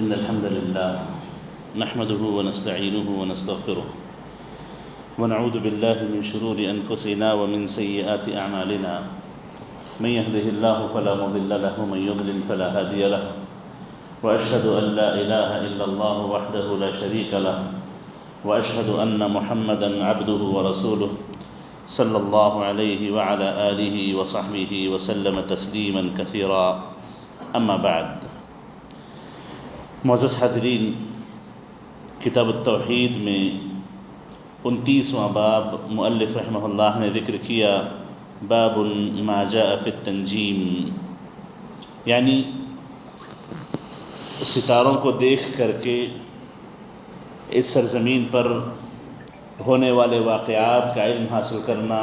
إن الحمد لله نحمده ونستعينه ونستغفره ونعوذ بالله من شرور أنفسنا ومن سيئات أعمالنا من يهده الله فلا مضل له ومن يضلل فلا هادي له وأشهد أن لا إله إلا الله وحده لا شريك له وأشهد أن محمدًا عبده ورسوله صلى الله عليه وعلى آله وصحبه وسلم تسليما كثيرا أما بعد۔ معزز حاضرین، کتاب التوحید میں 29واں باب مؤلف رحمہ اللہ نے ذکر کیا باب ما جاء فی التنجیم، یعنی ستاروں کو دیکھ کر کے اس سرزمین پر ہونے والے واقعات کا علم حاصل کرنا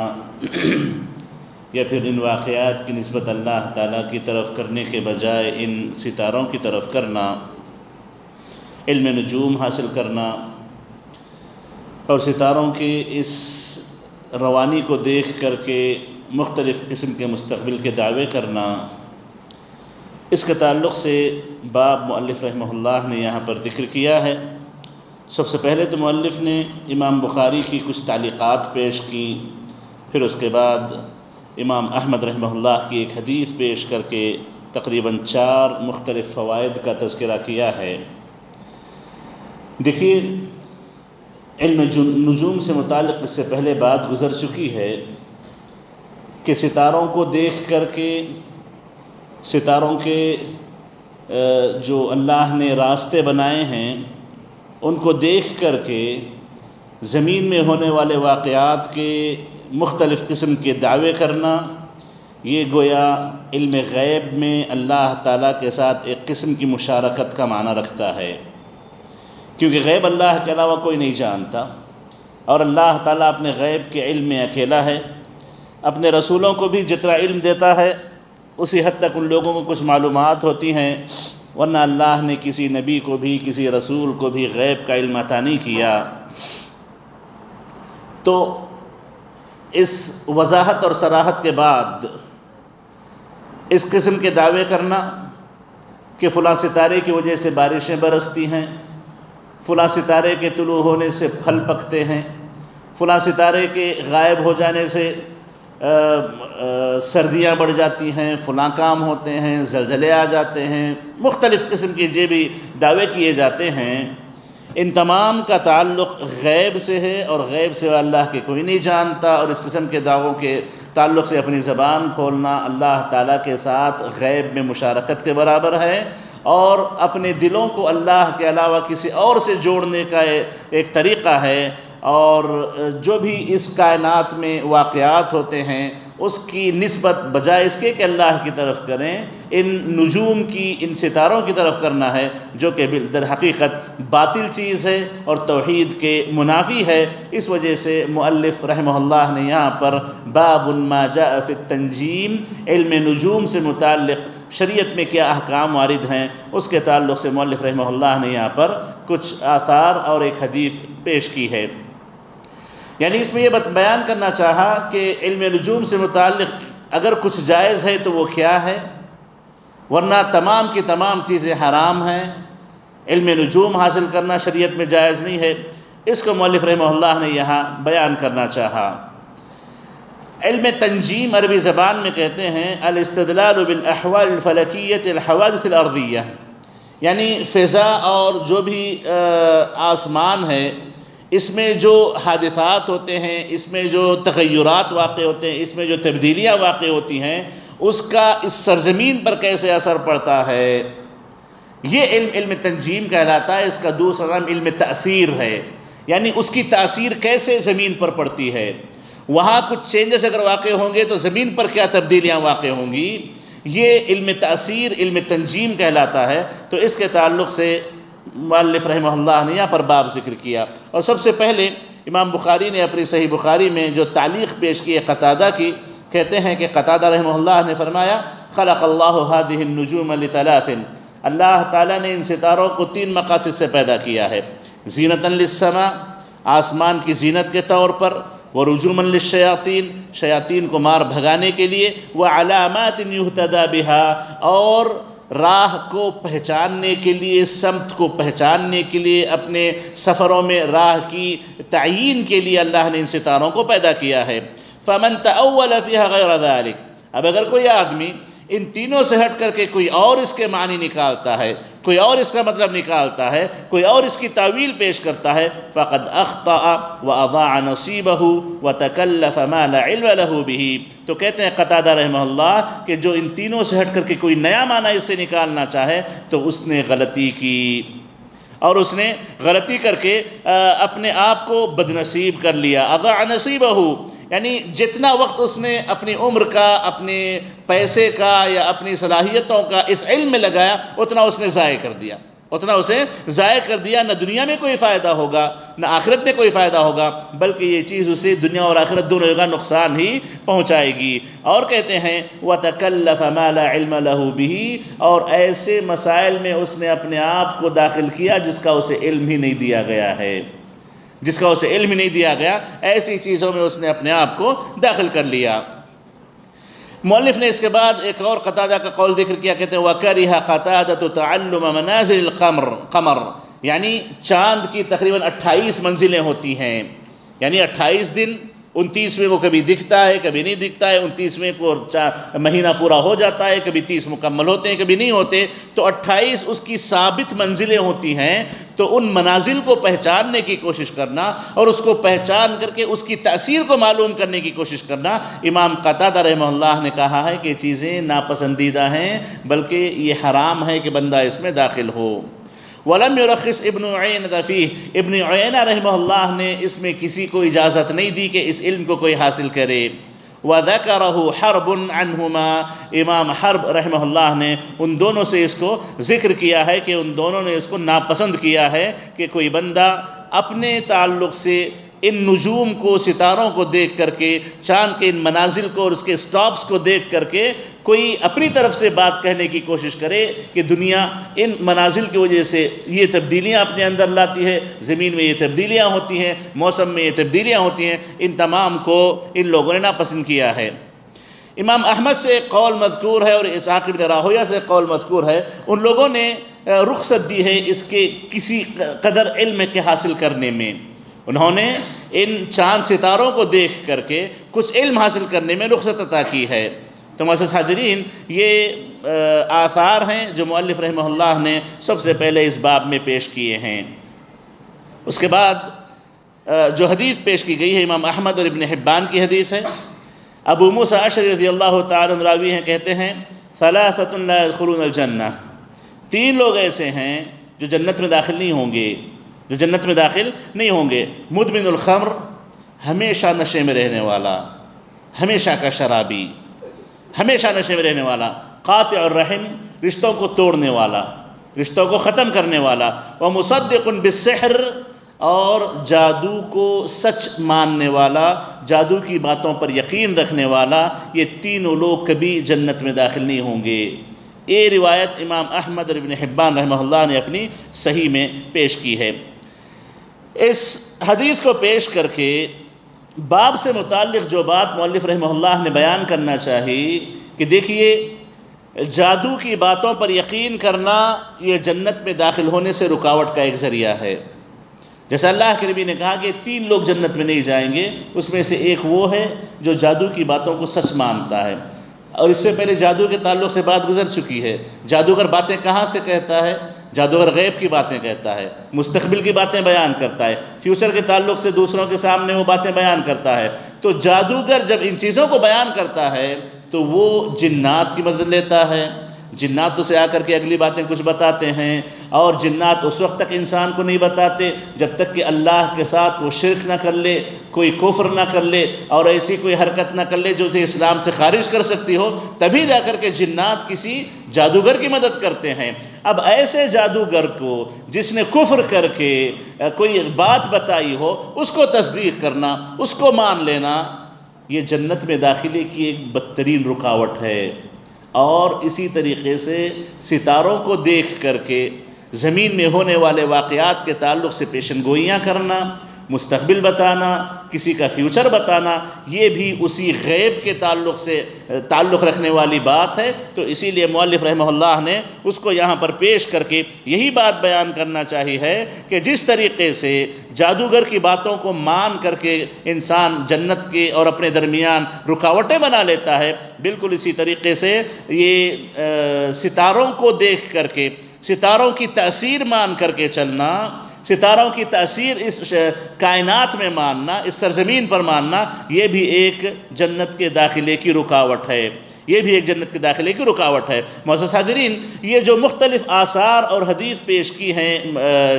یا پھر ان واقعات کی نسبت اللہ تعالیٰ کی طرف کرنے کے بجائے ان ستاروں کی طرف کرنا، علم نجوم حاصل کرنا اور ستاروں کے اس روانی کو دیکھ کر کے مختلف قسم کے مستقبل کے دعوے کرنا، اس کے تعلق سے باب مؤلف رحمہ اللہ نے یہاں پر ذکر کیا ہے۔ سب سے پہلے تو مؤلف نے امام بخاری کی کچھ تعلیقات پیش کی، پھر اس کے بعد امام احمد رحمہ اللہ کی ایک حدیث پیش کر کے تقریباً 4 مختلف فوائد کا تذکرہ کیا ہے۔ دیکھیے، علم نجوم سے متعلق اس سے پہلے بات گزر چکی ہے کہ ستاروں کو دیکھ کر کے، ستاروں کے جو اللہ نے راستے بنائے ہیں ان کو دیکھ کر کے زمین میں ہونے والے واقعات کے مختلف قسم کے دعوے کرنا، یہ گویا علم غیب میں اللہ تعالیٰ کے ساتھ ایک قسم کی مشارکت کا معنی رکھتا ہے، کیونکہ غیب اللہ کے علاوہ کوئی نہیں جانتا، اور اللہ تعالیٰ اپنے غیب کے علم میں اکیلا ہے۔ اپنے رسولوں کو بھی جتنا علم دیتا ہے اسی حد تک ان لوگوں کو کچھ معلومات ہوتی ہیں، ورنہ اللہ نے کسی نبی کو بھی، کسی رسول کو بھی غیب کا علم عطا نہیں کیا۔ تو اس وضاحت اور صراحت کے بعد اس قسم کے دعوے کرنا کہ فلاں ستارے کی وجہ سے بارشیں برستی ہیں، فلاں ستارے کے طلوع ہونے سے پھل پکتے ہیں، فلاں ستارے کے غائب ہو جانے سے سردیاں بڑھ جاتی ہیں، فلاں کام ہوتے ہیں، زلزلے آ جاتے ہیں، مختلف قسم کے جو بھی دعوے کیے جاتے ہیں، ان تمام کا تعلق غیب سے ہے، اور غیب سے اللہ کے کوئی نہیں جانتا، اور اس قسم کے دعووں کے تعلق سے اپنی زبان کھولنا اللہ تعالیٰ کے ساتھ غیب میں مشارکت کے برابر ہے، اور اپنے دلوں کو اللہ کے علاوہ کسی اور سے جوڑنے کا ایک طریقہ ہے، اور جو بھی اس کائنات میں واقعات ہوتے ہیں اس کی نسبت بجائے اس کے کہ اللہ کی طرف کریں، ان نجوم کی، ان ستاروں کی طرف کرنا ہے، جو کہ در حقیقت باطل چیز ہے اور توحید کے منافی ہے۔ اس وجہ سے مؤلف رحمہ اللہ نے یہاں پر باب ما جاء فی التنجیم، علم نجوم سے متعلق شریعت میں کیا احکام وارد ہیں اس کے تعلق سے مؤلف رحمہ اللہ نے یہاں پر کچھ آثار اور ایک حدیث پیش کی ہے۔ یعنی اس میں یہ بیان کرنا چاہا کہ علم نجوم سے متعلق اگر کچھ جائز ہے تو وہ کیا ہے، ورنہ تمام کی تمام چیزیں حرام ہیں۔ علم نجوم حاصل کرنا شریعت میں جائز نہیں ہے، اس کو مؤلف رحمہ اللہ نے یہاں بیان کرنا چاہا۔ علم تنجیم عربی زبان میں کہتے ہیں الاستدلال بالاحوال الفلکیۃ الحوادث الارضیہ، یعنی فضا اور جو بھی آسمان ہے اس میں جو حادثات ہوتے ہیں، اس میں جو تغیرات واقع ہوتے ہیں، اس میں جو تبدیلیاں واقع ہوتی ہیں، اس کا اس سرزمین پر کیسے اثر پڑتا ہے، یہ علم تنجیم کہلاتا ہے۔ اس کا دوسرا نام علم تأثیر ہے، یعنی اس کی تاثیر کیسے زمین پر پڑتی ہے، وہاں کچھ چینجز اگر واقع ہوں گے تو زمین پر کیا تبدیلیاں واقع ہوں گی، یہ علم تأثیر، علم تنجیم کہلاتا ہے۔ تو اس کے تعلق سے مؤلف رحمہ اللہ نے یہاں پر باب ذکر کیا، اور سب سے پہلے امام بخاری نے اپنی صحیح بخاری میں جو تعلیق پیش کی ہے قتادہ کی، کہتے ہیں کہ قتادہ رحمہ اللہ نے فرمایا خلق اللہ هذه النجوم لثلاث، اللہ تعالیٰ نے ان ستاروں کو 3 مقاصد سے پیدا کیا ہے، زینۃ للسماء، آسمان کی زینت کے طور پر، ورجوما للشیاطین، شیاطین کو مار بھگانے کے لیے، وعلامات یہتدی بہا، اور راہ کو پہچاننے کے لیے، سمت کو پہچاننے کے لیے، اپنے سفروں میں راہ کی تعیین کے لیے اللہ نے ان ستاروں کو پیدا کیا ہے۔ فَمَن تَأَوَّلَ فِيهَا غَيْرَ ذَلِكَ، اب اگر کوئی آدمی ان تینوں سے ہٹ کر کے کوئی اور اس کے معنی نکالتا ہے، کوئی اور اس کا مطلب نکالتا ہے، کوئی اور اس کی تعویل پیش کرتا ہے، فَقَدْ أَخْطَأَ وَأَضَاعَ نَصِيبَهُ وَتَكَلَّفَ مَا لَا عِلْمَ لَهُ بِهِ۔ تو کہتے ہیں قتادہ رحمہ اللہ کہ جو ان تینوں سے ہٹ کر کے کوئی نیا معنی اس سے نکالنا چاہے تو اس نے غلطی کی، اور اس نے غلطی کر کے اپنے آپ کو بدنصیب کر لیا۔ اضاع نصیبہ، یعنی جتنا وقت اس نے اپنی عمر کا، اپنے پیسے کا یا اپنی صلاحیتوں کا اس علم میں لگایا، اتنا اس نے ضائع کر دیا، اتنا اسے ضائع کر دیا۔ نہ دنیا میں کوئی فائدہ ہوگا، نہ آخرت میں کوئی فائدہ ہوگا، بلکہ یہ چیز اسے دنیا اور آخرت دونوں کا نقصان ہی پہنچائے گی۔ اور کہتے ہیں وَتَكَلَّفَ مَا لَا عِلْمَ لَهُ بِهِ، اور ایسے مسائل میں اس نے اپنے آپ کو داخل کیا جس کا اسے علم ہی نہیں دیا گیا ہے، جس کا اسے علم ہی نہیں دیا گیا، ایسی چیزوں میں اس نے اپنے آپ کو داخل کر لیا۔ مؤلف نے اس کے بعد ایک اور قتادہ کا قول ذکر کیا، کہتے ہیں وَكَرِهَ قَتَادَةُ تَعَلُّمَ مَنَازِلِ الْقَمَرِ، یعنی چاند کی تقریباً 28 منزلیں ہوتی ہیں، یعنی 28 دن، 29ویں کو کبھی دکھتا ہے کبھی نہیں دکھتا ہے، 29ویں کو مہینہ پورا ہو جاتا ہے، کبھی 30 مکمل ہوتے ہیں کبھی نہیں ہوتے، تو 28 اس کی ثابت منزلیں ہوتی ہیں۔ تو ان منازل کو پہچاننے کی کوشش کرنا اور اس کو پہچان کر کے اس کی تاثیر کو معلوم کرنے کی کوشش کرنا، امام قتادہ رحمہ اللہ نے کہا ہے کہ چیزیں ناپسندیدہ ہیں، بلکہ یہ حرام ہے کہ بندہ اس میں داخل ہو۔ وَلَمْ يُرَخِّصْ ابن عُيَيْنَةَ فِيهِ، ابن عُيَيْنہ رحمہ اللہ نے اس میں کسی کو اجازت نہیں دی کہ اس علم کو کوئی حاصل کرے۔ وَذَكَرَهُ حَرْبٌ عَنْهُمَا، امام حرب رحمہ اللہ نے ان دونوں سے اس کو ذکر کیا ہے کہ ان دونوں نے اس کو ناپسند کیا ہے کہ کوئی بندہ اپنے تعلق سے ان نجوم کو، ستاروں کو دیکھ کر کے، چاند کے ان منازل کو اور اس کے سٹاپس کو دیکھ کر کے کوئی اپنی طرف سے بات کہنے کی کوشش کرے کہ دنیا ان منازل کی وجہ سے یہ تبدیلیاں اپنے اندر لاتی ہے، زمین میں یہ تبدیلیاں ہوتی ہیں، موسم میں یہ تبدیلیاں ہوتی ہیں، ان تمام کو ان لوگوں نے ناپسند کیا ہے۔ امام احمد سے ایک قول مذکور ہے اور اسحاق بن راہویہ سے قول مذکور ہے، ان لوگوں نے رخصت دی ہے اس کے کسی قدر علم کے حاصل کرنے میں، انہوں نے ان چاند ستاروں کو دیکھ کر کے کچھ علم حاصل کرنے میں رخصت عطا کی ہے۔ تو معزز حاضرین، یہ آثار ہیں جو مؤلف رحمہ اللہ نے سب سے پہلے اس باب میں پیش کیے ہیں۔ اس کے بعد جو حدیث پیش کی گئی ہے امام احمد اور ابن حبان کی حدیث ہے۔ ابو موسیٰ اشعری رضی اللہ تعالیٰ عنہ راوی ہیں، کہتے ہیں ثلاثۃ لا يدخلون الجنہ، 3 لوگ ایسے ہیں جو جنت میں داخل نہیں ہوں گے، جو جنت میں داخل نہیں ہوں گے۔ مدمن الخمر، ہمیشہ نشے میں رہنے والا، ہمیشہ کا شرابی، ہمیشہ نشے میں رہنے والا۔ قاطع الرحم، رشتوں کو توڑنے والا، رشتوں کو ختم کرنے والا۔ ومصدق بالسحر، اور جادو کو سچ ماننے والا، جادو کی باتوں پر یقین رکھنے والا، یہ تینوں لوگ کبھی جنت میں داخل نہیں ہوں گے۔ یہ روایت امام احمد اور ابن حبان رحمہ اللہ نے اپنی صحیح میں پیش کی ہے۔ اس حدیث کو پیش کر کے باب سے متعلق جو بات مؤلف رحمہ اللہ نے بیان کرنا چاہی کہ دیکھیے، جادو کی باتوں پر یقین کرنا یہ جنت میں داخل ہونے سے رکاوٹ کا ایک ذریعہ ہے۔ جیسا اللہ کے نبی نے کہا کہ 3 لوگ جنت میں نہیں جائیں گے، اس میں سے ایک وہ ہے جو جادو کی باتوں کو سچ مانتا ہے۔ اور اس سے پہلے جادو کے تعلق سے بات گزر چکی ہے۔ جادوگر باتیں کہاں سے کہتا ہے؟ جادوگر غیب کی باتیں کہتا ہے، مستقبل کی باتیں بیان کرتا ہے، فیوچر کے تعلق سے دوسروں کے سامنے وہ باتیں بیان کرتا ہے۔ تو جادوگر جب ان چیزوں کو بیان کرتا ہے تو وہ جنات کی مدد لیتا ہے، جنات اسے آ کر کے اگلی باتیں کچھ بتاتے ہیں، اور جنات اس وقت تک انسان کو نہیں بتاتے جب تک کہ اللہ کے ساتھ وہ شرک نہ کر لے، کوئی کفر نہ کر لے اور ایسی کوئی حرکت نہ کر لے جو اسے اسلام سے خارج کر سکتی ہو، تبھی جا کر کے جنات کسی جادوگر کی مدد کرتے ہیں۔ اب ایسے جادوگر کو جس نے کفر کر کے کوئی بات بتائی ہو، اس کو تصدیق کرنا، اس کو مان لینا، یہ جنت میں داخلے کی ایک بدترین رکاوٹ ہے۔ اور اسی طریقے سے ستاروں کو دیکھ کر کے زمین میں ہونے والے واقعات کے تعلق سے پیشن گوئیاں کرنا، مستقبل بتانا، کسی کا فیوچر بتانا، یہ بھی اسی غیب کے تعلق سے تعلق رکھنے والی بات ہے۔ تو اسی لیے مؤلف رحمہ اللہ نے اس کو یہاں پر پیش کر کے یہی بات بیان کرنا چاہی ہے کہ جس طریقے سے جادوگر کی باتوں کو مان کر کے انسان جنت کے اور اپنے درمیان رکاوٹیں بنا لیتا ہے، بالکل اسی طریقے سے یہ ستاروں کو دیکھ کر کے، ستاروں کی تأثیر مان کر کے چلنا، ستاروں کی تأثیر اس کائنات میں ماننا، اس سرزمین پر ماننا، یہ بھی ایک جنت کے داخلے کی رکاوٹ ہے، یہ بھی ایک جنت کے داخلے کی رکاوٹ ہے۔ معزز حاضرین، یہ جو مختلف آثار اور حدیث پیش کی ہیں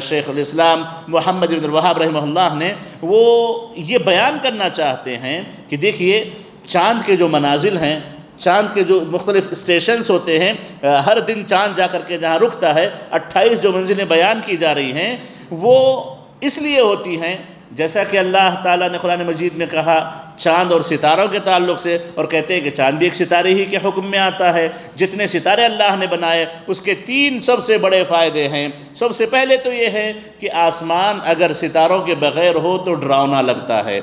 شیخ الاسلام محمد بن الوہاب رحمہ اللہ نے، وہ یہ بیان کرنا چاہتے ہیں کہ دیکھیے چاند کے جو منازل ہیں، چاند کے جو مختلف اسٹیشنز ہوتے ہیں، ہر دن چاند جا کر کے جہاں رکتا ہے، 28 جو منزلیں بیان کی جا رہی ہیں، وہ اس لیے ہوتی ہیں جیسا کہ اللہ تعالیٰ نے قرآن مجید میں کہا چاند اور ستاروں کے تعلق سے، اور کہتے ہیں کہ چاند بھی ایک ستارے ہی کے حکم میں آتا ہے۔ جتنے ستارے اللہ نے بنائے اس کے 3 سب سے بڑے فائدے ہیں۔ سب سے پہلے تو یہ ہے کہ آسمان اگر ستاروں کے بغیر ہو تو ڈراؤنا لگتا ہے،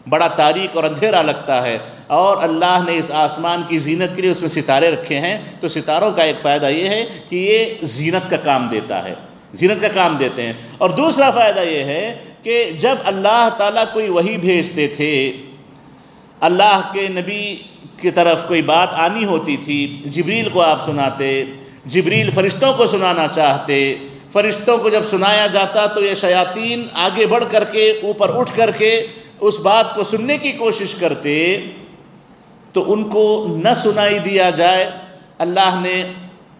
بڑا تاریک اور اندھیرا لگتا ہے، اور اللہ نے اس آسمان کی زینت کے لیے اس میں ستارے رکھے ہیں۔ تو ستاروں کا ایک فائدہ یہ ہے کہ یہ زینت کا کام دیتا ہے، زینت کا کام دیتے ہیں۔ اور دوسرا فائدہ یہ ہے کہ جب اللہ تعالیٰ کوئی وحی بھیجتے تھے، اللہ کے نبی کی طرف کوئی بات آنی ہوتی تھی، جبریل کو آپ سناتے، جبریل فرشتوں کو سنانا چاہتے، فرشتوں کو جب سنایا جاتا تو یہ شیاطین آگے بڑھ کر کے اوپر اٹھ کر کے اس بات کو سننے کی کوشش کرتے تو ان کو نہ سنائی دیا جائے۔ اللہ نے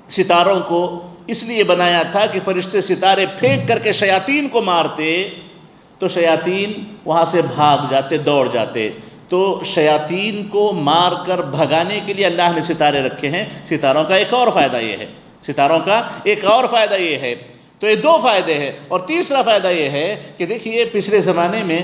ستاروں کو اس لیے بنایا تھا کہ فرشتے ستارے پھینک کر کے شیاطین کو مارتے تو شیاطین وہاں سے بھاگ جاتے، دوڑ جاتے۔ تو شیاطین کو مار کر بھگانے کے لیے اللہ نے ستارے رکھے ہیں۔ ستاروں کا ایک اور فائدہ یہ ہے، ستاروں کا ایک اور فائدہ یہ ہے۔ تو یہ 2 فائدے ہیں۔ اور تیسرا فائدہ یہ ہے کہ دیکھیے پچھلے زمانے میں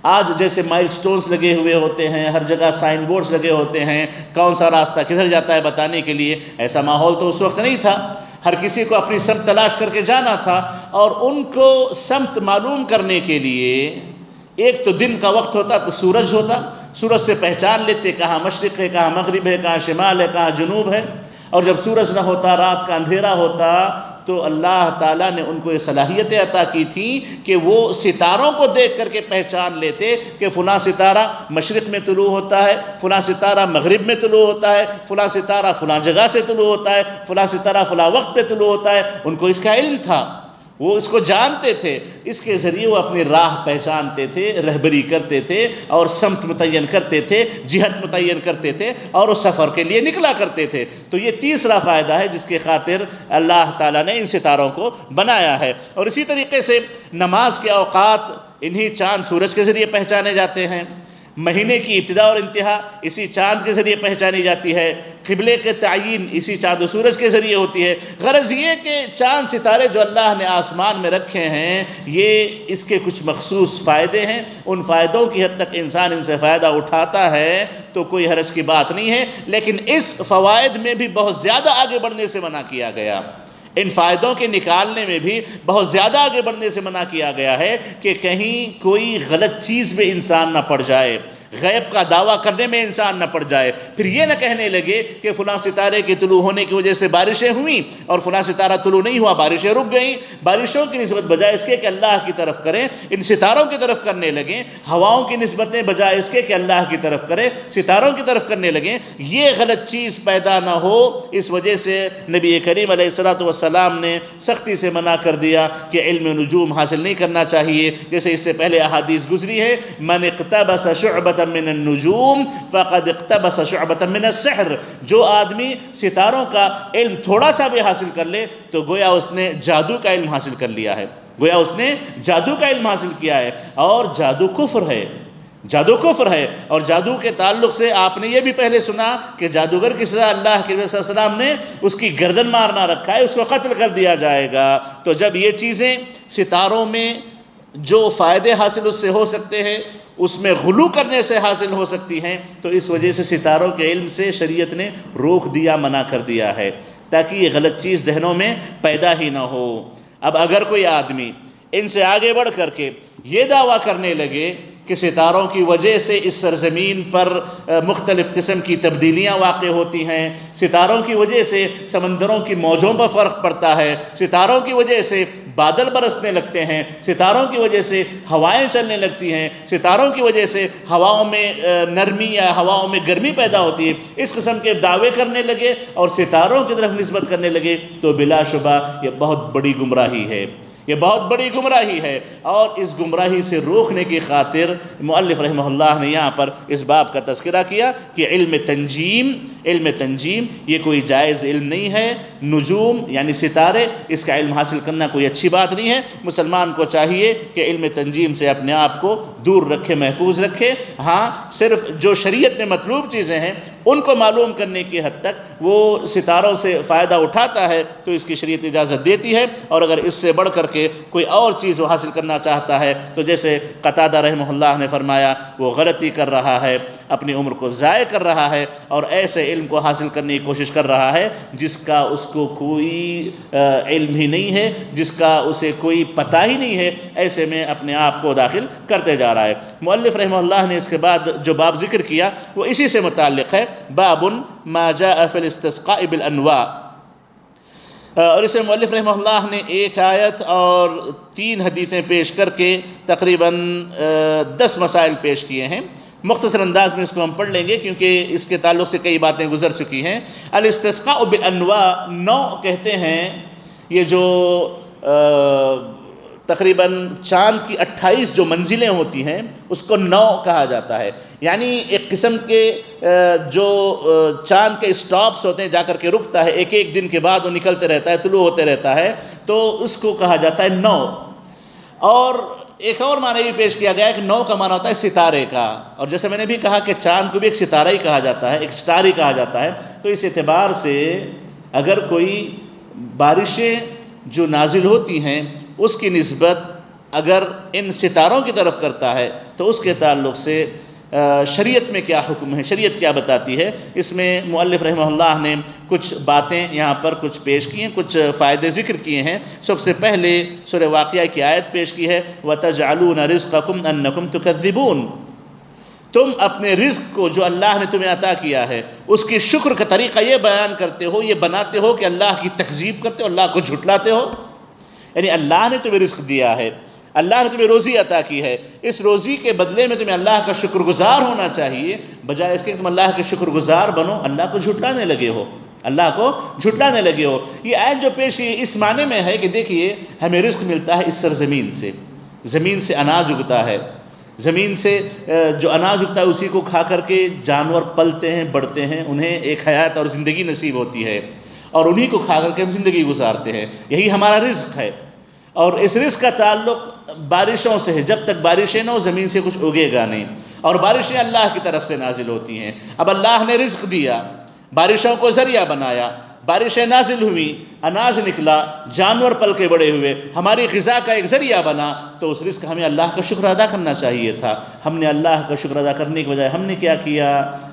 آج جیسے مائل سٹونز لگے ہوئے ہوتے ہیں، ہر جگہ سائن بورڈز لگے ہوتے ہیں، کون سا راستہ کدھر جاتا ہے بتانے کے لیے، ایسا ماحول تو اس وقت نہیں تھا۔ ہر کسی کو اپنی سمت تلاش کر کے جانا تھا، اور ان کو سمت معلوم کرنے کے لیے ایک تو دن کا وقت ہوتا تو سورج ہوتا، سورج سے پہچان لیتے کہاں مشرق ہے، کہاں مغرب ہے، کہاں شمال ہے، کہاں جنوب ہے۔ اور جب سورج نہ ہوتا، رات کا اندھیرا ہوتا، تو اللہ تعالیٰ نے ان کو یہ صلاحیتیں عطا کی تھیں کہ وہ ستاروں کو دیکھ کر کے پہچان لیتے کہ فلاں ستارہ مشرق میں طلوع ہوتا ہے، فلاں ستارہ مغرب میں طلوع ہوتا ہے، فلاں ستارہ فلاں جگہ سے طلوع ہوتا ہے، فلاں ستارہ فلاں وقت پہ طلوع ہوتا ہے۔ ان کو اس کا علم تھا، وہ اس کو جانتے تھے، اس کے ذریعے وہ اپنی راہ پہچانتے تھے، رہبری کرتے تھے، اور سمت متعین کرتے تھے، جہت متعین کرتے تھے، اور اس سفر کے لیے نکلا کرتے تھے۔ تو یہ تیسرا فائدہ ہے جس کے خاطر اللہ تعالیٰ نے ان ستاروں کو بنایا ہے۔ اور اسی طریقے سے نماز کے اوقات انہی چاند سورج کے ذریعے پہچانے جاتے ہیں، مہینے کی ابتدا اور انتہا اسی چاند کے ذریعے پہچانی جاتی ہے، قبلے کے تعین اسی چاند و سورج کے ذریعے ہوتی ہے۔ غرض یہ کہ چاند ستارے جو اللہ نے آسمان میں رکھے ہیں، یہ اس کے کچھ مخصوص فائدے ہیں۔ ان فائدوں کی حد تک انسان ان سے فائدہ اٹھاتا ہے تو کوئی حرج کی بات نہیں ہے، لیکن اس فوائد میں بھی بہت زیادہ آگے بڑھنے سے منع کیا گیا، ان فائدوں کے نکالنے میں بھی بہت زیادہ آگے بڑھنے سے منع کیا گیا ہے کہ کہیں کوئی غلط چیز میں انسان نہ پڑ جائے، غیب کا دعویٰ کرنے میں انسان نہ پڑ جائے، پھر یہ نہ کہنے لگے کہ فلاں ستارے کے طلوع ہونے کی وجہ سے بارشیں ہوئیں اور فلاں ستارہ طلوع نہیں ہوا، بارشیں رک گئیں۔ بارشوں کی نسبت بجائے اس کے کہ اللہ کی طرف کریں، ان ستاروں کی طرف کرنے لگیں۔ ہواؤں کی نسبتیں بجائے اس کے کہ اللہ کی طرف کریں، ستاروں کی طرف کرنے لگیں۔ یہ غلط چیز پیدا نہ ہو، اس وجہ سے نبی کریم علیہ الصلوۃ والسلام نے سختی سے منع کر دیا کہ علم نجوم حاصل نہیں کرنا چاہیے، جیسے اس سے پہلے احادیث گزری ہے، من اقتبس شعبۃ من النجوم فقد اقتبس شعبۃ من السحر۔ جو آدمی ستاروں کا علم تھوڑا سا بھی حاصل کر لے تو گویا اس نے جادو کا علم حاصل کر لیا ہے، گویا اس نے جادو کا علم حاصل کیا ہے، اور جادو کفر ہے، جادو کفر ہے۔ اور جادو کے تعلق سے آپ نے یہ بھی پہلے سنا کہ جادوگر کی سزا اللہ کے رسول صلی اللہ علیہ وسلم نے اس کی گردن مارنا رکھا ہے، اس کو قتل کر دیا جائے گا۔ تو جب یہ چیزیں ستاروں میں جو فائدے حاصل اس سے ہو سکتے ہیں اس میں غلو کرنے سے حاصل ہو سکتی ہیں، تو اس وجہ سے ستاروں کے علم سے شریعت نے روک دیا، منع کر دیا ہے، تاکہ یہ غلط چیز ذہنوں میں پیدا ہی نہ ہو۔ اب اگر کوئی آدمی ان سے آگے بڑھ کر کے یہ دعویٰ کرنے لگے کہ ستاروں کی وجہ سے اس سرزمین پر مختلف قسم کی تبدیلیاں واقع ہوتی ہیں، ستاروں کی وجہ سے سمندروں کی موجوں پر فرق پڑتا ہے، ستاروں کی وجہ سے بادل برسنے لگتے ہیں، ستاروں کی وجہ سے ہوائیں چلنے لگتی ہیں، ستاروں کی وجہ سے ہواؤں میں نرمی یا ہواؤں میں گرمی پیدا ہوتی ہے۔ اس قسم کے دعوے کرنے لگے اور ستاروں کی طرف نسبت کرنے لگے، تو بلا شبہ یہ بہت بڑی گمراہی ہے، یہ بہت بڑی گمراہی ہے۔ اور اس گمراہی سے روکنے کی خاطر مؤلف رحمہ اللہ نے یہاں پر اس باب کا تذکرہ کیا کہ علم تنجیم یہ کوئی جائز علم نہیں ہے۔ نجوم یعنی ستارے، اس کا علم حاصل کرنا کوئی اچھی بات نہیں ہے۔ مسلمان کو چاہیے کہ علم تنجیم سے اپنے آپ کو دور رکھے، محفوظ رکھے۔ ہاں، صرف جو شریعت میں مطلوب چیزیں ہیں ان کو معلوم کرنے کی حد تک وہ ستاروں سے فائدہ اٹھاتا ہے تو اس کی شریعت اجازت دیتی ہے، اور اگر اس سے بڑھ کر کے کوئی اور چیز وہ حاصل کرنا چاہتا ہے تو جیسے قتادہ رحمہ اللہ نے فرمایا وہ غلطی کر رہا ہے، اپنی عمر کو ضائع کر رہا ہے، اور ایسے علم کو حاصل کرنے کی کوشش کر رہا ہے جس کا اس کو کوئی علم ہی نہیں ہے، جس کا اسے کوئی پتہ ہی نہیں ہے، ایسے میں اپنے آپ کو داخل کرتے جا رہا ہے۔ مؤلف رحمہ اللہ نے اس کے بعد جو باب ذکر کیا وہ اسی سے متعلق ہے، باب ما جاء فی الاستسقاء بالانواء، اور اس میں مؤلف رحمہ اللہ نے 1 آیت اور 3 حدیثیں پیش کر کے تقریباً 10 مسائل پیش کیے ہیں۔ مختصر انداز میں اس کو ہم پڑھ لیں گے کیونکہ اس کے تعلق سے کئی باتیں گزر چکی ہیں۔ الاستسقاء بالانواء، نوع کہتے ہیں یہ جو تقریباً چاند کی 28 جو منزلیں ہوتی ہیں اس کو نوع کہا جاتا ہے، یعنی ایک قسم کے جو چاند کے اسٹاپس ہوتے ہیں، جا کر کے رکتا ہے، ایک دن کے بعد وہ نکلتے رہتا ہے، طلوع ہوتے رہتا ہے، تو اس کو کہا جاتا ہے نوع۔ اور ایک اور معنی بھی پیش کیا گیا ہے کہ نوع کا معنی ہوتا ہے ستارے کا، اور جیسے میں نے بھی کہا کہ چاند کو بھی ایک ستارہ ہی کہا جاتا ہے، ایک سٹار ہی کہا جاتا ہے، تو اس اعتبار سے اگر کوئی بارشیں جو نازل ہوتی ہیں اس کی نسبت اگر ان ستاروں کی طرف کرتا ہے تو اس کے تعلق سے شریعت میں کیا حکم ہے، شریعت کیا بتاتی ہے۔ اس میں مؤلف رحمہ اللہ نے کچھ باتیں یہاں پر کچھ پیش کی ہیں، کچھ فائدے ذکر کیے ہیں۔ سب سے پہلے سورہ واقعہ کی آیت پیش کی ہے، وَتَجْعَلُونَ رِزْقَكُمْ أَنَّكُمْ تُكَذِّبُونَ، تم اپنے رزق کو جو اللہ نے تمہیں عطا کیا ہے اس کی شکر کا طریقہ یہ بیان کرتے ہو، یہ بناتے ہو کہ اللہ کی تکذیب کرتے ہو، اللہ کو جھٹلاتے ہو۔ یعنی اللہ نے تمہیں رزق دیا ہے، اللہ نے تمہیں روزی عطا کی ہے، اس روزی کے بدلے میں تمہیں اللہ کا شکر گزار ہونا چاہیے، بجائے اس کے کہ تم اللہ کے شکر گزار بنو، اللہ کو جھٹلانے لگے ہو، اللہ کو جھٹلانے لگے ہو۔ یہ آیت جو پیش کی اس معنی میں ہے کہ دیکھیے ہمیں رزق ملتا ہے اس سرزمین سے، زمین سے اناج اگتا ہے، زمین سے جو اناج اگتا ہے اسی کو کھا کر کے جانور پلتے ہیں، بڑھتے ہیں، انہیں ایک حیات اور زندگی نصیب ہوتی ہے، اور انہی کو کھا کر کے ہم زندگی گزارتے ہیں، یہی ہمارا رزق ہے۔ اور اس رزق کا تعلق بارشوں سے ہے، جب تک بارشیں نہ ہو زمین سے کچھ اگے گا نہیں، اور بارشیں اللہ کی طرف سے نازل ہوتی ہیں۔ اب اللہ نے رزق دیا، بارشوں کو ذریعہ بنایا، بارشیں نازل ہوئی، اناج نکلا، جانور پل کے بڑے ہوئے، ہماری غذا کا ایک ذریعہ بنا، تو اس رزق ہمیں اللہ کا شکر ادا کرنا چاہیے تھا۔ ہم نے اللہ کا شکر ادا کرنے کے بجائے ہم نے کیا کیا؟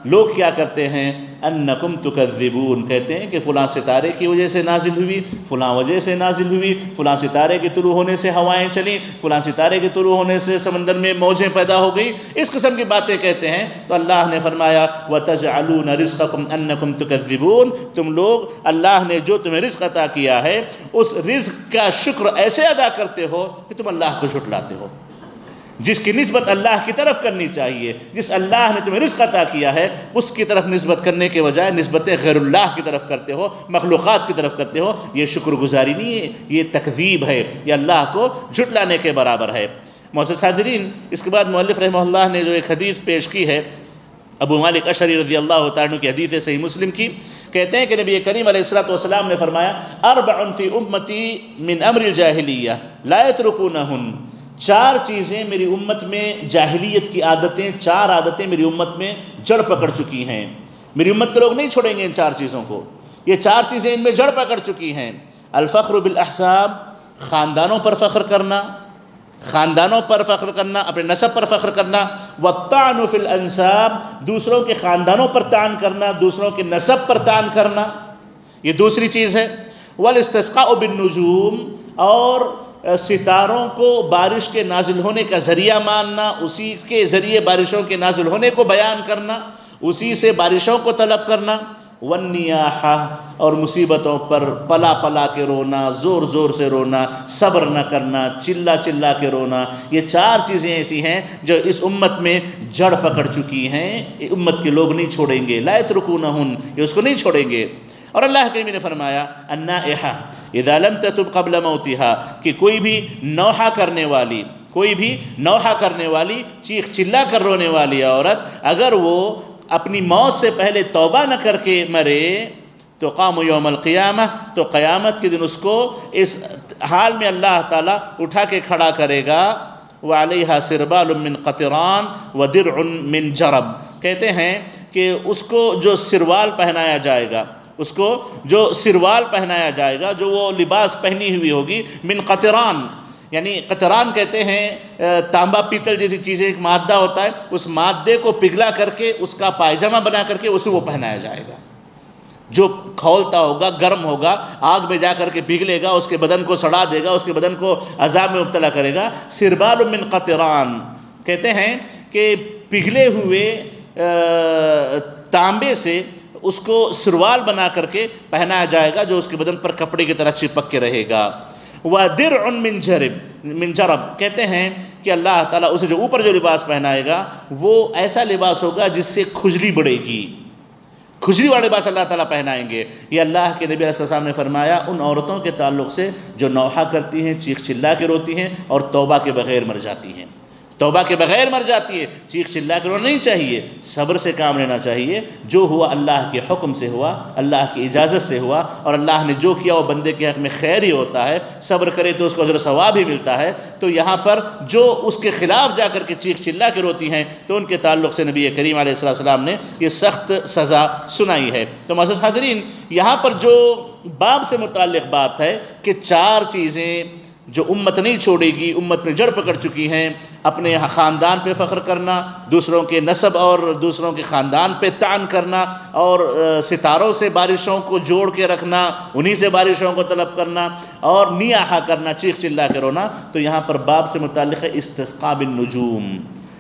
لوگ کیا کرتے ہیں؟ انکم تکذبون، کہتے ہیں کہ فلاں ستارے کی وجہ سے نازل ہوئی، فلاں وجہ سے نازل ہوئی، فلاں ستارے کے طلوع ہونے سے ہوائیں چلیں، فلاں ستارے کے طلوع ہونے سے سمندر میں موجیں پیدا ہو گئی، اس قسم کی باتیں کہتے ہیں۔ تو اللہ نے فرمایا وَتَجْعَلُونَ رِزْقَكُمْ أَنَّكُمْ تُكَذِّبُونَ، تم لوگ اللہ نے جو تمہیں رزق عطا کیا ہے اس رزق کا شکر ایسے ادا کرتے ہو کہ تم اللہ کو جھٹلاتے ہو۔ جس کی نسبت اللہ کی طرف کرنی چاہیے، جس اللہ نے تمہیں رزق عطا کیا ہے اس کی طرف نسبت کرنے کے بجائے نسبت غیر اللہ کی طرف کرتے ہو، مخلوقات کی طرف کرتے ہو، یہ شکر گزاری نہیں ہے، یہ تکذیب ہے، یہ اللہ کو جھٹلانے کے برابر ہے۔ معزز حاضرین، اس کے بعد مؤلف رحمہ اللہ نے جو ایک حدیث پیش کی ہے ابو مالک اشعری رضی اللہ تعالیٰ عنہ کی حدیث ہے صحیح مسلم کی، کہتے ہیں کہ نبی کریم علیہ الصلوۃ والسلام نے فرمایا اربع فی امتی من امر الجاہلیہ لا یترکونہن، 4 چیزیں میری امت میں جاہلیت کی عادتیں، 4 عادتیں میری امت میں جڑ پکڑ چکی ہیں، میری امت کے لوگ نہیں چھوڑیں گے ان 4 چیزوں کو، یہ 4 چیزیں ان میں جڑ پکڑ چکی ہیں۔ الفخر بالاحساب، خاندانوں پر فخر کرنا، خاندانوں پر فخر کرنا، اپنے نسب پر فخر کرنا، والطعن فی الانساب، دوسروں کے خاندانوں پر طعن کرنا، دوسروں کے نسب پر طعن کرنا، یہ دوسری چیز ہے۔ والاستسقاء بالنجوم، اور ستاروں کو بارش کے نازل ہونے کا ذریعہ ماننا، اسی کے ذریعے بارشوں کے نازل ہونے کو بیان کرنا، اسی سے بارشوں کو طلب کرنا، والنیاحہ اور مصیبتوں پر پلا پلا کے رونا، زور زور سے رونا، صبر نہ کرنا، چلا چلا کے رونا، یہ 4 چیزیں ایسی ہیں جو اس امت میں جڑ پکڑ چکی ہیں، امت کے لوگ نہیں چھوڑیں گے، لا یترکونہن، یہ اس کو نہیں چھوڑیں گے۔ اور اللہ کریم نے فرمایا النائحہ اذا لم تتب قبل موتها، کہ کوئی بھی نوحہ کرنے والی چیخ چلا کر رونے والی عورت اگر وہ اپنی موت سے پہلے توبہ نہ کر کے مرے تو قام یوم القیامہ، تو قیامت کے دن اس کو اس حال میں اللہ تعالیٰ اٹھا کے کھڑا کرے گا، وعلیہا سربال من قطران ودرع من جرب، کہتے ہیں کہ اس کو جو سروال پہنایا جائے گا، جو وہ لباس پہنی ہوئی ہوگی، من قطران، یعنی قطران کہتے ہیں تانبا پیتل جیسی چیزیں، ایک مادہ ہوتا ہے، اس مادے کو پگھلا کر کے اس کا پائجامہ بنا کر کے اسے وہ پہنایا جائے گا، جو کھولتا ہوگا، گرم ہوگا، آگ میں جا کر کے پگھلے گا، اس کے بدن کو سڑا دے گا، اس کے بدن کو عذاب میں مبتلا کرے گا۔ سربال من قطران کہتے ہیں کہ پگھلے ہوئے تانبے سے اس کو سروال بنا کر کے پہنایا جائے گا، جو اس کے بدن پر کپڑے کی طرح چپک کے رہے گا۔ وَدِرْعٌ مِّن جَرَب کہتے ہیں کہ اللہ تعالیٰ اسے جو اوپر جو لباس پہنائے گا وہ ایسا لباس ہوگا جس سے کھجلی بڑھے گی، کھجلی والا لباس اللہ تعالیٰ پہنائیں گے۔ یہ اللہ کے نبی علیہ السلام نے فرمایا ان عورتوں کے تعلق سے جو نوحہ کرتی ہیں، چیخ چلا کے روتی ہیں اور توبہ کے بغیر مر جاتی ہیں، چیخ چلا کے رونا نہیں چاہیے، صبر سے کام لینا چاہیے، جو ہوا اللہ کے حکم سے ہوا، اللہ کی اجازت سے ہوا، اور اللہ نے جو کیا وہ بندے کے حق میں خیر ہی ہوتا ہے، صبر کرے تو اس کو اجر و ثواب ہی ملتا ہے۔ تو یہاں پر جو اس کے خلاف جا کر کے چیخ چلا کے روتی ہیں تو ان کے تعلق سے نبی کریم علیہ السلام نے یہ سخت سزا سنائی ہے۔ تو معزز حاضرین، یہاں پر جو باب سے متعلق بات ہے کہ 4 چیزیں جو امت نہیں چھوڑے گی، امت میں جڑ پکڑ چکی ہیں، اپنے خاندان پہ فخر کرنا، دوسروں کے نسب اور دوسروں کے خاندان پہ طعن کرنا، اور ستاروں سے بارشوں کو جوڑ کے رکھنا، انہی سے بارشوں کو طلب کرنا، اور نیاحہ کرنا، چیخ چلا کے رونا۔ تو یہاں پر باب سے متعلق ہے استسقاء بالنجوم،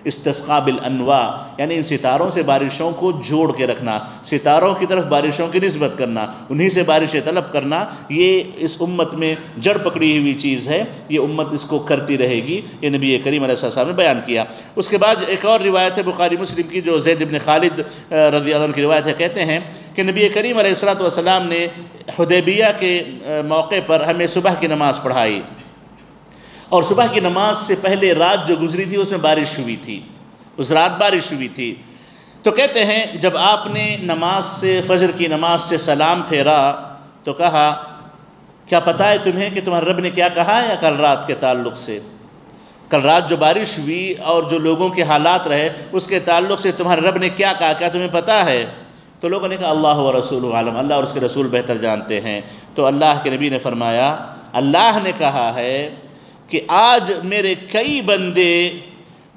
استسقاء بالانواع، یعنی ان ستاروں سے بارشوں کو جوڑ کے رکھنا، ستاروں کی طرف بارشوں کی نسبت کرنا، انہی سے بارشیں طلب کرنا، یہ اس امت میں جڑ پکڑی ہوئی چیز ہے، یہ امت اس کو کرتی رہے گی، یہ نبی کریم علیہ السلام نے بیان کیا۔ اس کے بعد ایک اور روایت ہے بخاری مسلم کی جو زید بن خالد رضی اللہ عنہ کی روایت ہے، کہتے ہیں کہ نبی کریم علیہ السلام نے حدیبیہ کے موقع پر ہمیں صبح کی نماز پڑھائی، اور صبح کی نماز سے پہلے رات جو گزری تھی اس میں بارش ہوئی تھی، اس رات بارش ہوئی تھی۔ تو کہتے ہیں جب آپ نے نماز سے، فجر کی نماز سے سلام پھیرا تو کہا کیا پتہ ہے تمہیں کہ تمہارے رب نے کیا کہا ہے کل رات کے تعلق سے؟ کل رات جو بارش ہوئی اور جو لوگوں کے حالات رہے اس کے تعلق سے تمہارے رب نے کیا کہا، کیا تمہیں پتہ ہے؟ تو لوگوں نے کہا اللہ و رسول عالم، اللہ اور اس کے رسول بہتر جانتے ہیں۔ تو اللہ کے نبی نے فرمایا اللہ نے کہا ہے کہ آج میرے کئی بندے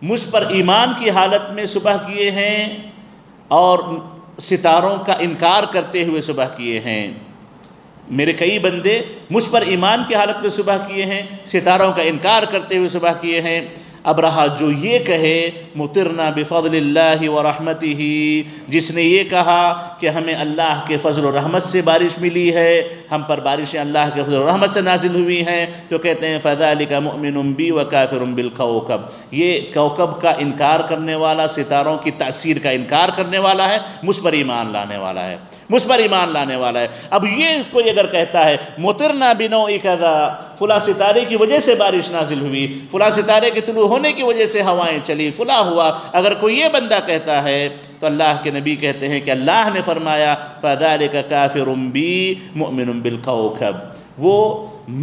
مجھ پر ایمان کی حالت میں صبح کیے ہیں اور ستاروں کا انکار کرتے ہوئے صبح کیے ہیں، میرے کئی بندے مجھ پر ایمان کی حالت میں صبح کیے ہیں، ستاروں کا انکار کرتے ہوئے صبح کیے ہیں۔ اب رہا جو یہ کہے مطرنا بفضل اللہ ورحمتہ، جس نے یہ کہا کہ ہمیں اللہ کے فضل و رحمت سے بارش ملی ہے، ہم پر بارشیں اللہ کے فضل و رحمت سے نازل ہوئی ہیں، تو کہتے ہیں فذلک مؤمن بی وکافر بالکوکب، یہ کوکب کا انکار کرنے والا، ستاروں کی تاثیر کا انکار کرنے والا ہے، مجھ پر ایمان لانے والا ہے، مجھ پر ایمان لانے والا ہے۔ اب یہ کوئی اگر کہتا ہے مطرنا بنوع کذا، فلاں ستارے کی وجہ سے بارش نازل ہوئی، فلاں ستارے کے طلوع ہونے کی وجہ سے ہوائیں چلی، فلاں ہوا، اگر کوئی یہ بندہ کہتا ہے تو اللہ کے نبی کہتے ہیں کہ اللہ نے فرمایا فذلک کافر بی مؤمن بالکوکب، وہ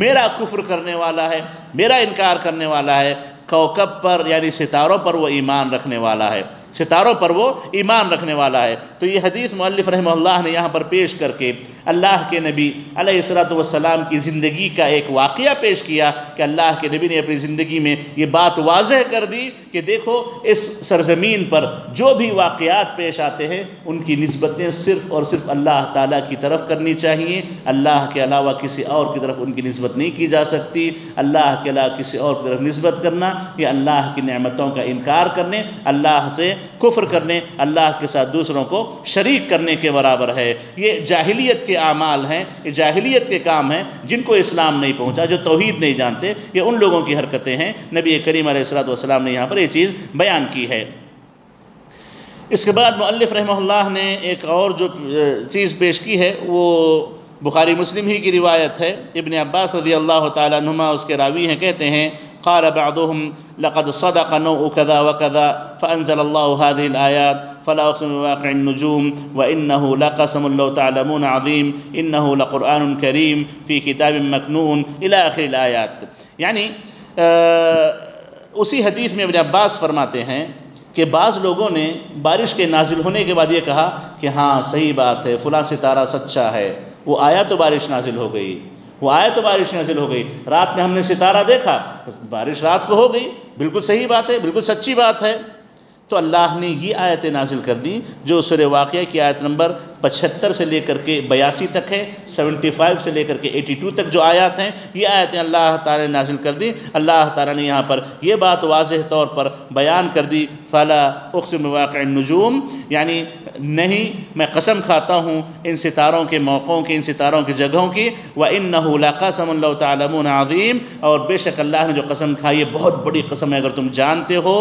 میرا کفر کرنے والا ہے، میرا انکار کرنے والا ہے، کوکب پر یعنی ستاروں پر وہ ایمان رکھنے والا ہے۔ ستاروں پر وہ ایمان رکھنے والا ہے۔ تو یہ حدیث مؤلف رحمہ اللہ نے یہاں پر پیش کر کے اللہ کے نبی علیہ الصلوۃ والسلام کی زندگی کا ایک واقعہ پیش کیا کہ اللہ کے نبی نے اپنی زندگی میں یہ بات واضح کر دی کہ دیکھو اس سرزمین پر جو بھی واقعات پیش آتے ہیں ان کی نسبتیں صرف اور صرف اللہ تعالیٰ کی طرف کرنی چاہیے، اللہ کے علاوہ کسی اور کی طرف ان کی نسبت نہیں کی جا سکتی۔ اللہ کے علاوہ کسی اور کی طرف نسبت کرنا یہ اللہ کی نعمتوں کا انکار کرنے، اللہ سے کفر کرنے، اللہ کے ساتھ دوسروں کو شریک کرنے کے برابر ہے۔ یہ جاہلیت کے اعمال ہیں، یہ جاہلیت کے کام ہیں جن کو اسلام نہیں پہنچا، جو توحید نہیں جانتے، یہ ان لوگوں کی حرکتیں ہیں۔ نبی کریم علیہ الصلوۃ والسلام نے یہاں پر یہ چیز بیان کی ہے۔ اس کے بعد مؤلف رحمہ اللہ نے ایک اور جو چیز پیش کی ہے وہ بخاری مسلم ہی کی روایت ہے۔ ابن عباس رضی اللہ تعالیٰ عنہما اس کے راوی ہیں، کہتے ہیں قال بعضهم لقد صدق نوع كذا وكذا فأنزل الله هذه الآيات فلا أقسم بمواقع النجوم وإنه لقسم لو تعلمون عظيم إنه لقرآن كريم في كتاب مكنون إلى آخر الآيات۔ یعنی اسی حدیث میں ابن عباس فرماتے ہیں کہ بعض لوگوں نے بارش کے نازل ہونے کے بعد یہ کہا کہ ہاں صحیح بات ہے، فلاں ستارہ سچا ہے، وہ آیا تو بارش نازل ہو گئی، وہ آئے تو بارش نازل ہو گئی، رات میں ہم نے ستارہ دیکھا، بارش رات کو ہو گئی، بالکل صحیح بات ہے، بالکل سچی بات ہے۔ تو اللہ نے یہ آیتیں نازل کر دی جو سورہ واقعہ کی آیت نمبر 75 سے لے کر کے 82 تک ہے، 75 سے لے کر کے 82 تک جو آیات ہیں، یہ آیتیں اللہ تعالیٰ نے نازل کر دی۔ اللہ تعالیٰ نے یہاں پر یہ بات واضح طور پر بیان کر دی، فلا اقسم بمواقع النجوم، یعنی نہیں، میں قسم کھاتا ہوں ان ستاروں کے موقعوں کی، ان ستاروں کی جگہوں کی، وَإِنَّهُ لَقَسَمٌ لَوْ تَعْلَمُونَ عَظِيمٌ، اور بے شک اللہ نے جو قسم کھائی ہے بہت بڑی قسم ہے اگر تم جانتے ہو۔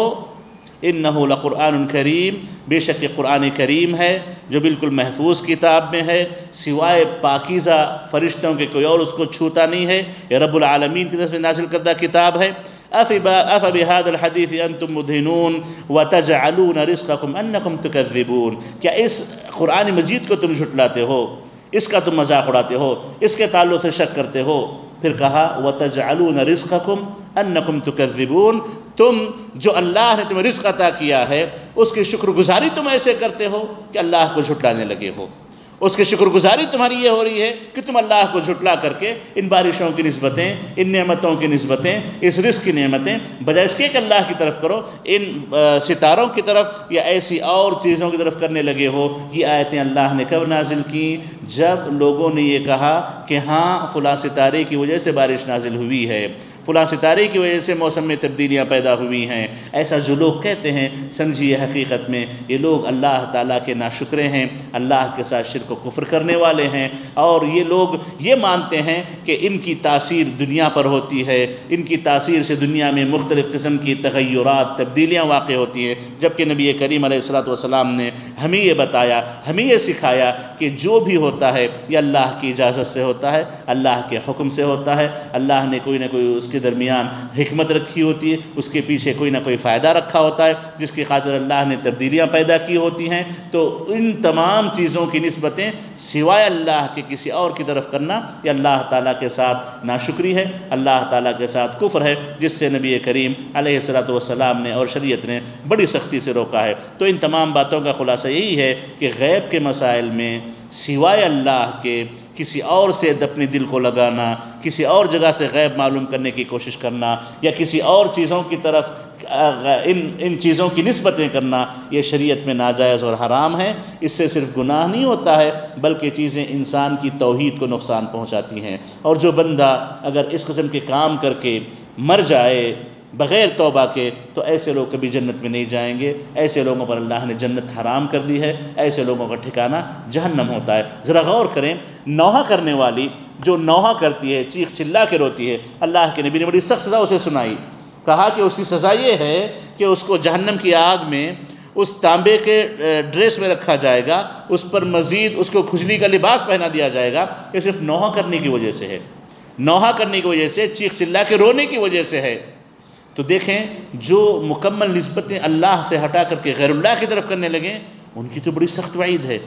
انہ لقرآن کریم، بے شک یہ قرآن کریم ہے جو بالکل محفوظ کتاب میں ہے، سوائے پاکیزہ فرشتوں کے کوئی اور اس کو چھوتا نہیں ہے، یہ رب العالمین کی طرف سے نازل کردہ کتاب ہے۔ أَفَبِهَذَا الْحَدِيثِ أَنْتُمْ مُدْهِنُونَ وَتَجْعَلُونَ رِزْقَكُمْ أَنَّكُمْ تُكَذِّبُونَ، کیا اس قرآن مجید کو تم جھٹلاتے ہو، اس کا تم مذاق اڑاتے ہو، اس کے تعلق سے شک کرتے ہو؟ پھر کہا وَتَجْعَلُونَ رِزْقَكُمْ أَنَّكُمْ تُكَذِّبُونَ، تم جو اللہ نے تمہیں رزق عطا کیا ہے اس کی شکر گزاری تم ایسے کرتے ہو کہ اللہ کو جھٹلانے لگے ہو، اس کی شکر گزاری تمہاری یہ ہو رہی ہے کہ تم اللہ کو جھٹلا کر کے ان بارشوں کی نسبتیں، ان نعمتوں کی نسبتیں، اس رزق کی نعمتیں بجائے اس کے کہ اللہ کی طرف کرو، ان ستاروں کی طرف یا ایسی اور چیزوں کی طرف کرنے لگے ہو۔ یہ آیتیں اللہ نے کب نازل کی؟ جب لوگوں نے یہ کہا کہ ہاں فلاں ستارے کی وجہ سے بارش نازل ہوئی ہے، فلاں ستارے کی وجہ سے موسم میں تبدیلیاں پیدا ہوئی ہیں، ایسا جو لوگ کہتے ہیں سمجھیے حقیقت میں یہ لوگ اللہ تعالیٰ کے ناشکرے ہیں، اللہ کے ساتھ شرک و کفر کرنے والے ہیں، اور یہ لوگ یہ مانتے ہیں کہ ان کی تاثیر دنیا پر ہوتی ہے، ان کی تاثیر سے دنیا میں مختلف قسم کی تغیرات، تبدیلیاں واقع ہوتی ہیں، جبکہ نبی کریم علیہ الصلوۃ والسلام نے ہمیں یہ بتایا، ہمیں یہ سکھایا کہ جو بھی ہوتا ہے یہ اللہ کی اجازت سے ہوتا ہے، اللہ کے حکم سے ہوتا ہے، اللہ نے کوئی نہ کوئی اس کے درمیان حکمت رکھی ہوتی ہے، اس کے پیچھے کوئی نہ کوئی فائدہ رکھا ہوتا ہے جس کی خاطر اللہ نے تبدیلیاں پیدا کی ہوتی ہیں۔ تو ان تمام چیزوں کی نسبتیں سوائے اللہ کے کسی اور کی طرف کرنا یہ اللہ تعالیٰ کے ساتھ ناشکری ہے، اللہ تعالیٰ کے ساتھ کفر ہے، جس سے نبی کریم علیہ الصلوۃ والسلام نے اور شریعت نے بڑی سختی سے روکا ہے۔ تو ان تمام باتوں کا خلاصہ یہی ہے کہ غیب کے مسائل میں سوائے اللہ کے کسی اور سے اپنے دل کو لگانا، کسی اور جگہ سے غیب معلوم کرنے کی کوشش کرنا، یا کسی اور چیزوں کی طرف ان چیزوں کی نسبتیں کرنا، یہ شریعت میں ناجائز اور حرام ہے۔ اس سے صرف گناہ نہیں ہوتا ہے بلکہ چیزیں انسان کی توحید کو نقصان پہنچاتی ہیں، اور جو بندہ اگر اس قسم کے کام کر کے مر جائے بغیر توبہ کے تو ایسے لوگ کبھی جنت میں نہیں جائیں گے، ایسے لوگوں پر اللہ نے جنت حرام کر دی ہے، ایسے لوگوں کا ٹھکانہ جہنم ہوتا ہے۔ ذرا غور کریں، نوحہ کرنے والی جو نوحہ کرتی ہے، چیخ چلا کے روتی ہے، اللہ کے نبی نے بڑی سخت سزا اسے سنائی، کہا کہ اس کی سزا یہ ہے کہ اس کو جہنم کی آگ میں اس تانبے کے ڈریس میں رکھا جائے گا، اس پر مزید اس کو کھجلی کا لباس پہنا دیا جائے گا، یہ صرف نوحہ کرنے کی وجہ سے ہے، نوحہ کرنے کی وجہ سے، چیخ چلا کے رونے کی وجہ سے ہے۔ تو دیکھیں جو مکمل نسبتیں اللہ سے ہٹا کر کے غیر اللہ کی طرف کرنے لگے ان کی تو بڑی سخت وعید ہے،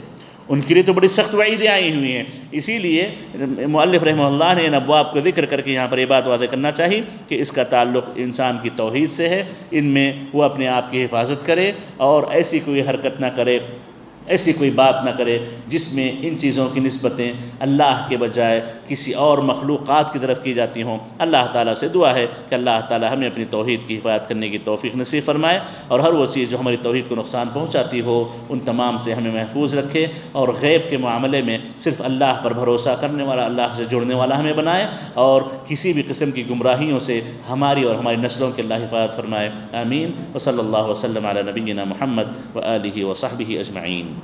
ان کے لیے تو بڑی سخت وعیدیں آئی ہوئی ہیں۔ اسی لیے مؤلف رحمہ اللہ نے ان ابواب کو ذکر کر کے یہاں پر یہ بات واضح کرنا چاہی کہ اس کا تعلق انسان کی توحید سے ہے، ان میں وہ اپنے آپ کی حفاظت کرے اور ایسی کوئی حرکت نہ کرے، ایسی کوئی بات نہ کرے جس میں ان چیزوں کی نسبتیں اللہ کے بجائے کسی اور مخلوقات کی طرف کی جاتی ہوں۔ اللہ تعالیٰ سے دعا ہے کہ اللہ تعالیٰ ہمیں اپنی توحید کی حفاظت کرنے کی توفیق نصیب فرمائے، اور ہر وہ چیز جو ہماری توحید کو نقصان پہنچاتی ہو ان تمام سے ہمیں محفوظ رکھے، اور غیب کے معاملے میں صرف اللہ پر بھروسہ کرنے والا، اللہ سے جڑنے والا ہمیں بنائے، اور کسی بھی قسم کی گمراہیوں سے ہماری اور ہماری نسلوں کے اللہ حفاظت فرمائے۔ آمین۔ وصلی اللہ وسلم علی نبینا محمد وآلہ وصحبہ اجمعین۔